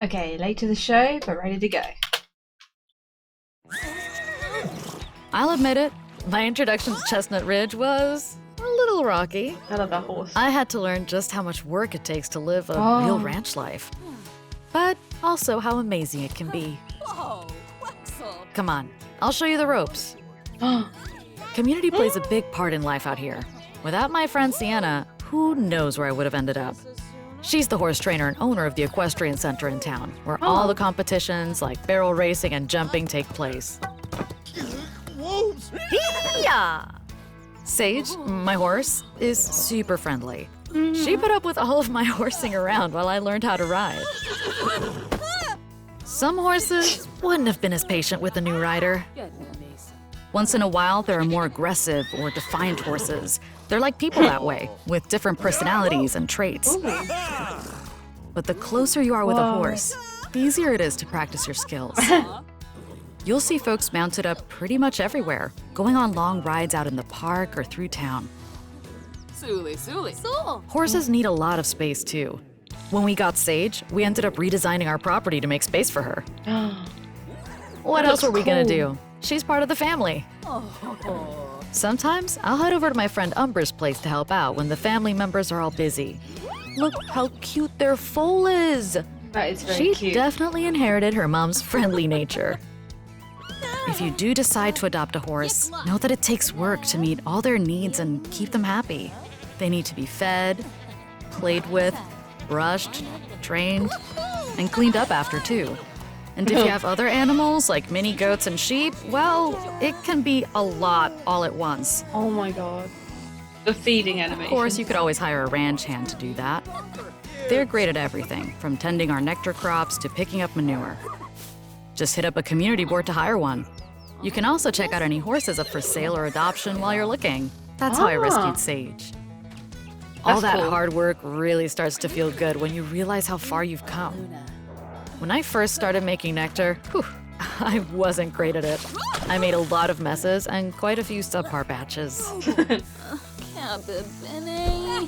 Okay, late to the show, but ready to go. I'll admit it, my introduction to Chestnut Ridge was a little rocky. I love that horse. I had to learn just how much work it takes to live a real ranch life, but also how amazing it can be. Come on, I'll show you the ropes. Community plays a big part in life out here. Without my friend Sienna, who knows where I would have ended up? She's the horse trainer and owner of the equestrian center in town, where all the competitions like barrel racing and jumping take place. Hee-yah! Sage, my horse, is super friendly. She put up with all of my horsing around while I learned how to ride. Some horses wouldn't have been as patient with a new rider. Once in a while, there are more aggressive or defiant horses. They're like people that way, with different personalities and traits. But the closer you are with a horse, the easier it is to practice your skills. You'll see folks mounted up pretty much everywhere, going on long rides out in the park or through town. Horses need a lot of space too. When we got Sage, we ended up redesigning our property to make space for her. What else were we gonna do? She's part of the family. Sometimes I'll head over to my friend Umbra's place to help out when the family members are all busy. Look how cute their foal is! That is very cute. She definitely inherited her mom's friendly nature. If you do decide to adopt a horse, know that it takes work to meet all their needs and keep them happy. They need to be fed, played with, brushed, trained, and cleaned up after too. And if you have other animals like mini goats and sheep, well, it can be a lot all at once. Oh my god. The feeding animation. Of course, you could always hire a ranch hand to do that. They're great at everything, from tending our nectar crops to picking up manure. Just hit up a community board to hire one. You can also check out any horses up for sale or adoption while you're looking. That's how I rescued Sage. All that cool. hard work really starts to feel good when you realize how far you've come. When I first started making nectar, I wasn't great at it. I made a lot of messes and quite a few subpar batches.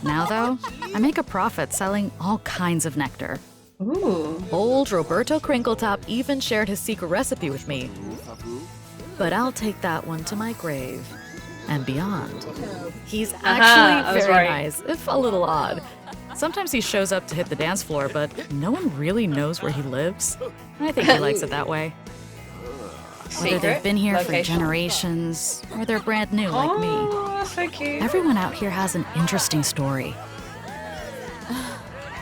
Now though, I make a profit selling all kinds of nectar. Ooh. Old Roberto Crinkletop even shared his secret recipe with me. But I'll take that one to my grave and beyond. He's actually very nice, if a little odd. Sometimes he shows up to hit the dance floor, but no one really knows where he lives. I think he likes it that way. Whether they've been here for generations or they're brand new like me. That's so cute. Everyone out here has an interesting story.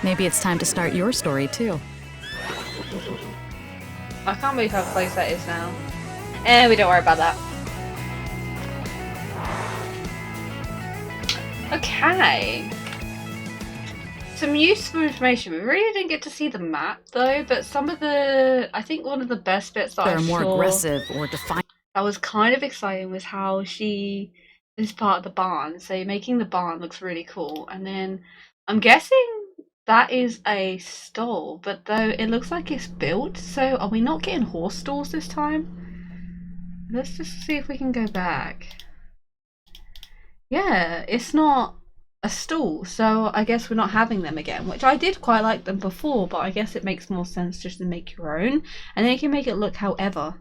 Maybe it's time to start your story too. I can't believe how close that is now. We don't worry about that. Okay. Some useful information. We really didn't get to see the map though, but some of the, I think one of the best bits that They're I more saw aggressive or defiant. that was kind of exciting was how she is part of the barn. So making the barn looks really cool. And then I'm guessing that is a stall, but though it looks like it's built. So are we not getting horse stalls this time? Let's just see if we can go back. Yeah, it's not a stall, so I guess we're not having them again, which I did quite like them before, but I guess it makes more sense just to make your own, and then you can make it look however.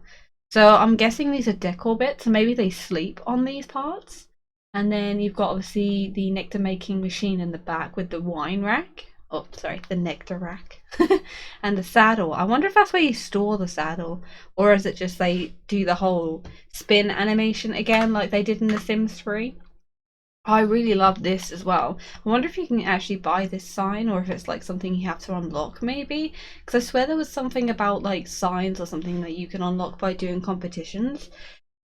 So I'm guessing these are decor bits, and maybe they sleep on these parts. And then you've got obviously the nectar making machine in the back with the wine rack. Oh, sorry, the nectar rack. And the saddle. I wonder if that's where you store the saddle, or is it just they do the whole spin animation again like they did in The Sims 3? I really love this as well. I wonder if you can actually buy this sign or if it's like something you have to unlock maybe. Because I swear there was something about like signs or something that you can unlock by doing competitions.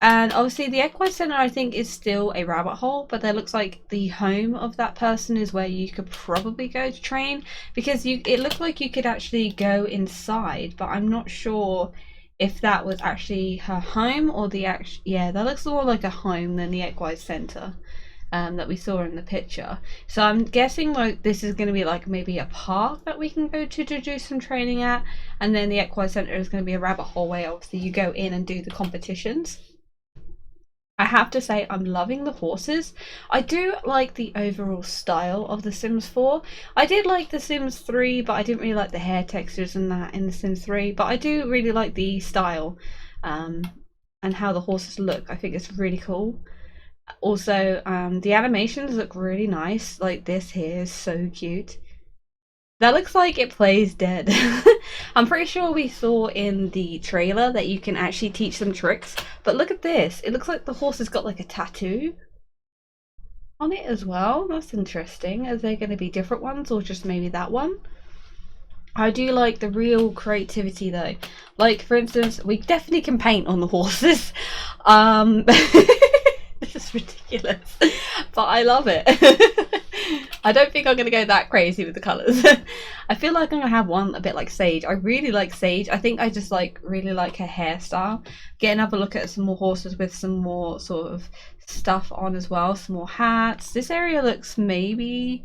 And obviously the Equine Center I think is still a rabbit hole, but there looks like the home of that person is where you could probably go to train, because it looked like you could actually go inside, but I'm not sure if that was actually her home or yeah, that looks more like a home than the Equine Center that we saw in the picture. So I'm guessing like this is going to be like maybe a park that we can go to do some training at, and then the Equine Center is going to be a rabbit hole where obviously you go in and do the competitions. I have to say I'm loving the horses. I do like the overall style of The Sims 4. I did like The Sims 3, but I didn't really like the hair textures and that in The Sims 3. But I do really like the style um, and how the horses look. I think it's really cool. Also, the animations look really nice. Like this here is so cute. That looks like it plays dead. I'm pretty sure we saw in the trailer that you can actually teach them tricks, but look at this. It looks like the horse has got like a tattoo on it as well. That's interesting. Are there going to be different ones or just maybe that one? I do like the real creativity though. Like for instance, we definitely can paint on the horses. This is ridiculous, but I love it. I don't think I'm going to go that crazy with the colours. I feel like I'm going to have one a bit like Sage. I really like Sage. I think I just really like her hairstyle. Get another look at some more horses with some more sort of stuff on as well. Some more hats. This area looks maybe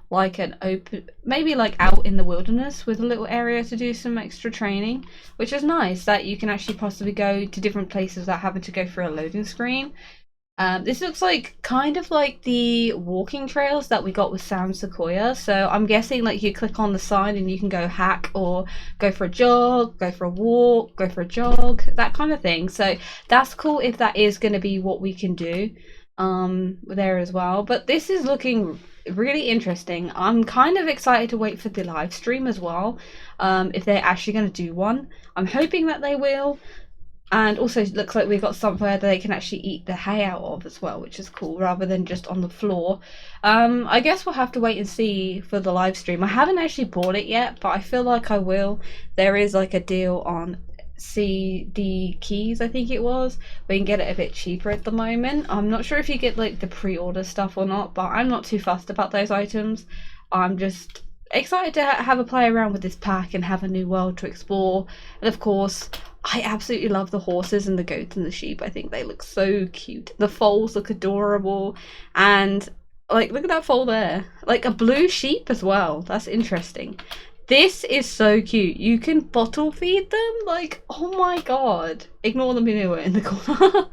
like an open, maybe like out in the wilderness with a little area to do some extra training, which is nice that you can actually possibly go to different places without having to go through a loading screen. This looks like kind of like the walking trails that we got with Sam Sequoia. So I'm guessing like you click on the sign and you can go hack or go for a jog, go for a walk, go for a jog, that kind of thing. So that's cool if that is going to be what we can do there as well. But this is looking really interesting. I'm kind of excited to wait for the live stream as well, if they're actually going to do one. I'm hoping that they will. And also it looks like we've got somewhere that they can actually eat the hay out of as well, which is cool, rather than just on the floor. I guess we'll have to wait and see for the live stream. I haven't actually bought it yet, but I feel like I will. There is like a deal on CD Keys, I think it was. We can get it a bit cheaper at the moment. I'm not sure if you get like the pre-order stuff or not, but I'm not too fussed about those items. I'm just excited to have a play around with this pack and have a new world to explore. And of course, I absolutely love the horses and the goats and the sheep. I think they look so cute. The foals look adorable. And like, look at that foal there. Like a blue sheep as well. That's interesting. This is so cute. You can bottle feed them. Like, oh my god. Ignore the manure in the corner.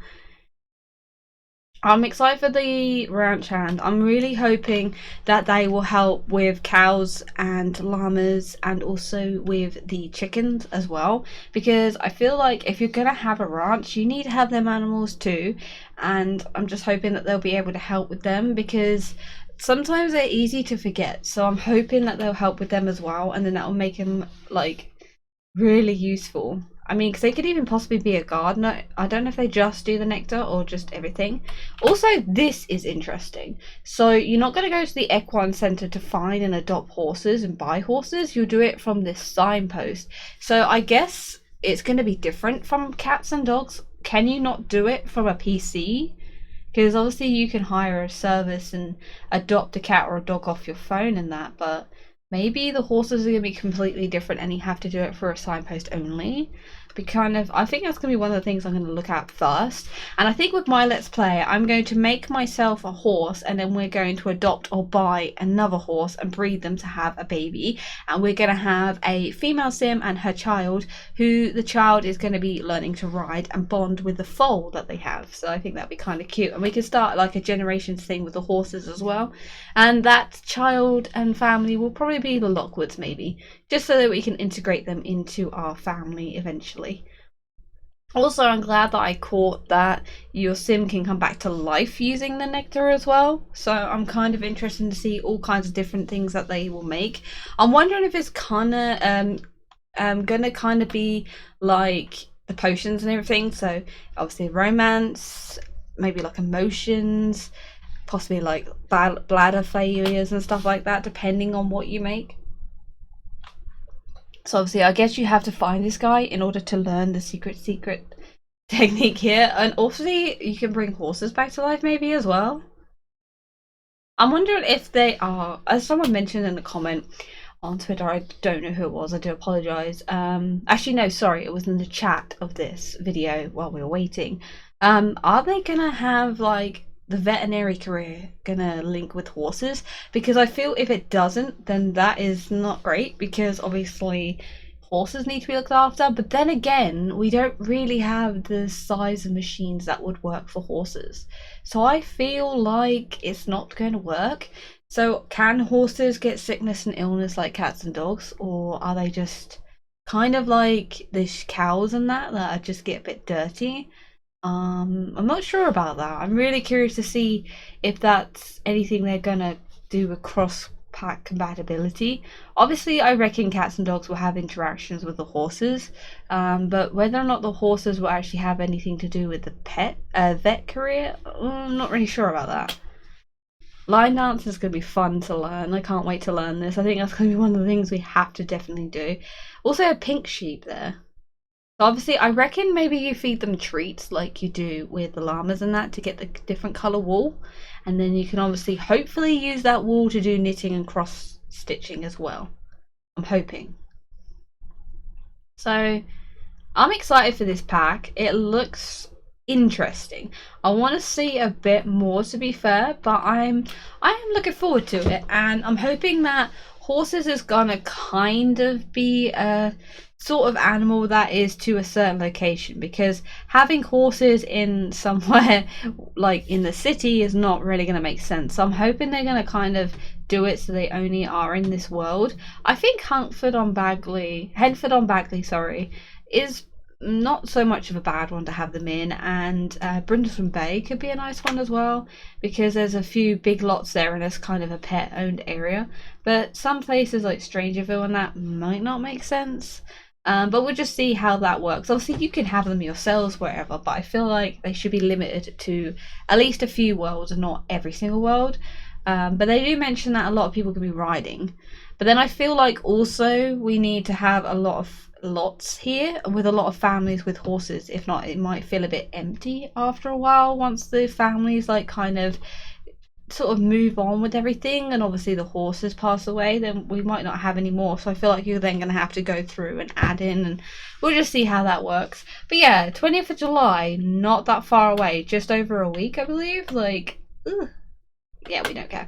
I'm excited for the ranch hand. I'm really hoping that they will help with cows and llamas and also with the chickens as well, because I feel like if you're gonna have a ranch, you need to have them animals too, and I'm just hoping that they'll be able to help with them, because sometimes they're easy to forget. So I'm hoping that they'll help with them as well, and then that'll make them like really useful. I mean, because they could even possibly be a gardener. I don't know if they just do the nectar or just everything. Also, this is interesting. So you're not going to go to the equine center to find and adopt horses and buy horses. You'll do it from this signpost. So I guess it's going to be different from cats and dogs. Can you not do it from a PC? Because obviously you can hire a service and adopt a cat or a dog off your phone and that, but maybe the horses are going to be completely different and you have to do it for a signpost only. I think that's going to be one of the things I'm going to look at first. And I think with my Let's Play, I'm going to make myself a horse, and then we're going to adopt or buy another horse and breed them to have a baby. And we're going to have a female sim and her child, who the child is going to be learning to ride and bond with the foal that they have. So I think that'd be kind of cute. And we can start like a generations thing with the horses as well. And that child and family will probably be the Lockwoods maybe, just so that we can integrate them into our family eventually. Also, I'm glad that I caught that your sim can come back to life using the nectar as well. So I'm kind of interested to see all kinds of different things that they will make. I'm wondering if it's gonna kind of be like the potions and everything. So obviously romance, maybe like emotions, possibly like bladder failures and stuff like that, depending on what you make. So obviously I guess you have to find this guy in order to learn the secret technique here. And also you can bring horses back to life maybe as well. I'm wondering if they are, as someone mentioned in the comment on Twitter, I don't know who it was, I do apologise. Actually no, sorry, it was in the chat of this video while we were waiting. Are they gonna have like the veterinary career gonna link with horses? Because I feel if it doesn't, then that is not great, because obviously horses need to be looked after, but then again, we don't really have the size of machines that would work for horses. So I feel like it's not going to work. So can horses get sickness and illness like cats and dogs, or are they just kind of like the cows and that just get a bit dirty? I'm not sure about that. I'm really curious to see if that's anything they're gonna do across pack compatibility. Obviously, I reckon cats and dogs will have interactions with the horses, but whether or not the horses will actually have anything to do with the vet career, I'm not really sure about that. Line dance is going to be fun to learn. I can't wait to learn this. I think that's going to be one of the things we have to definitely do. Also, a pink sheep there. So obviously, I reckon maybe you feed them treats like you do with the llamas and that to get the different colour wool. And then you can obviously hopefully use that wool to do knitting and cross stitching as well. I'm hoping. So I'm excited for this pack. It looks interesting. I want to see a bit more, to be fair, but I am looking forward to it, and I'm hoping that horses is gonna kind of be a sort of animal that is to a certain location, because having horses in somewhere like in the city is not really going to make sense. So I'm hoping they're going to kind of do it so they only are in this world. I think Henford on Bagley, sorry, is not so much of a bad one to have them in, and Brindleton Bay could be a nice one as well, because there's a few big lots there and it's kind of a pet owned area. But some places like Strangerville and that might not make sense. But we'll just see how that works. Obviously you can have them yourselves wherever, but I feel like they should be limited to at least a few worlds and not every single world. But they do mention that a lot of people can be riding. But then I feel like also we need to have a lot of lots here with a lot of families with horses. If not, it might feel a bit empty after a while once the families like kind of sort of move on with everything, and obviously the horses pass away, then we might not have any more. So I feel like you're then going to have to go through and add in, and we'll just see how that works. But yeah, 20th of July, not that far away, just over a week I believe. Like, ugh. Yeah, we don't care.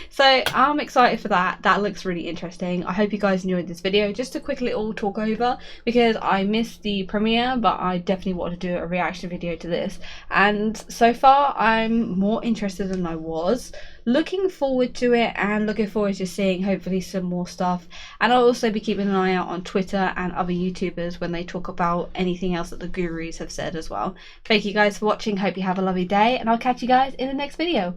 So I'm excited for that. That looks really interesting. I hope you guys enjoyed this video. Just a quick little talk over, because I missed the premiere, but I definitely want to do a reaction video to this, and so far I'm more interested than I was. Looking forward to it, and looking forward to seeing hopefully some more stuff. And I'll also be keeping an eye out on Twitter and other YouTubers when they talk about anything else that the gurus have said as well. Thank you guys for watching. Hope you have a lovely day, and I'll catch you guys in the next video.